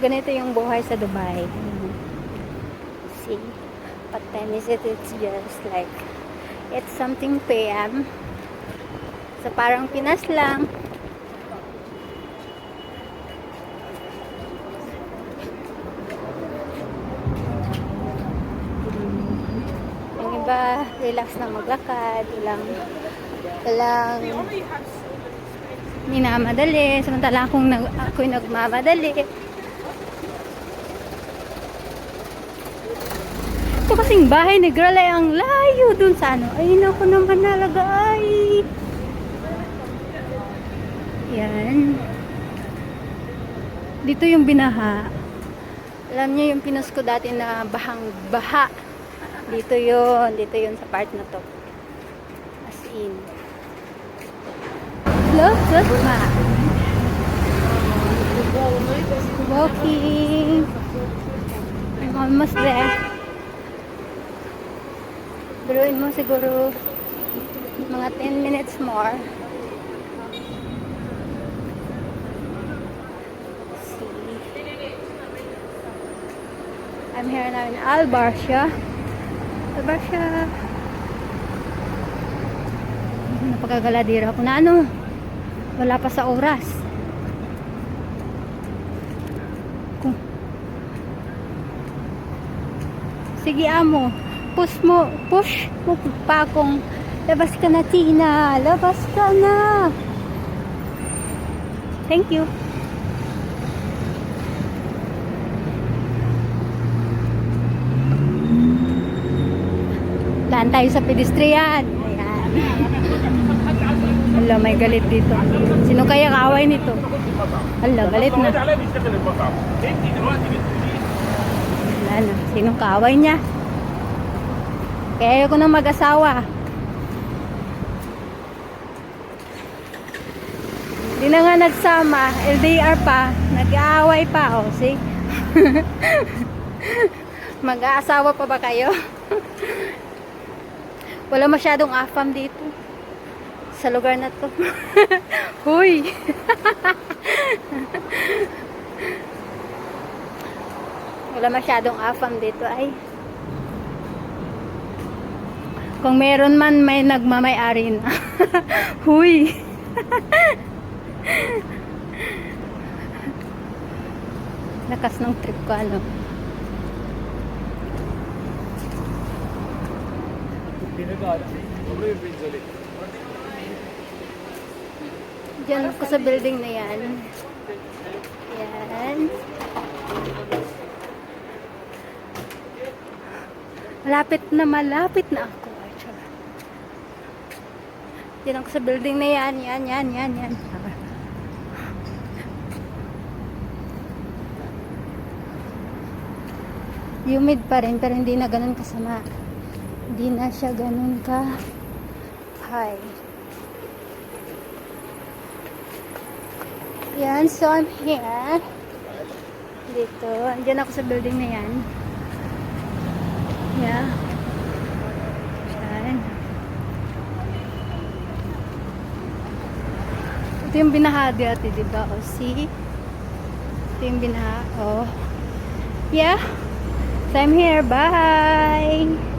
ganito yung buhay sa Dubai. See, what time is it? It's just like it's something PM. So parang Pinas lang. Yung iba relax na maglakad, walang minamadali, samantala ako'y nagmamadali. Ito kasing bahay ni girl ay ang layo dun sa ano. Ay, naku naman nalagay. Yan. Dito yung binaha. Alam niyo yung pinost ko dati na bahang-baha. Dito yun sa part na to. As in. Look, ma. Walking. I'm almost there. Biruin mo siguro mga 10 minutes more. See. I'm here now in Al Barsha. Napagagaladira ako na ano. Wala pa sa oras. Sige amo. Push mo pa akong labas ka na, Tina. Labas ka na. Thank you. Laan tayo sa pedestrian. Ayan. Hala, may galit dito. Sino kaya kaaway nito? Hala, galit na. Wala na. Sinong kaaway niya? Kaya ayoko nang mag-asawa. Hindi na nga nagsama. LDR pa. Nag-aaway pa. O, see? Mag-aasawa pa ba kayo? Wala masyadong afam dito. Sa lugar na to. Huy! Wala masyadong afam dito ay. Kung meron man, may nagmamay-ari na. Huy! Lakas ng trip ko, ano. Diyan ako sa building na yan. Yan. Malapit na ako. Diyan ako sa building na yan. Yan. Humid pa rin, pero hindi na ganun kasama. Hindi na siya ganun ka high. Yan, so I'm here. Dito. Diyan ako sa building na yan. Yeah. Yan. Ito yung binaha dati, diba? O, see? Ito yung binaha. Oh. Yeah. So, I'm here. Bye!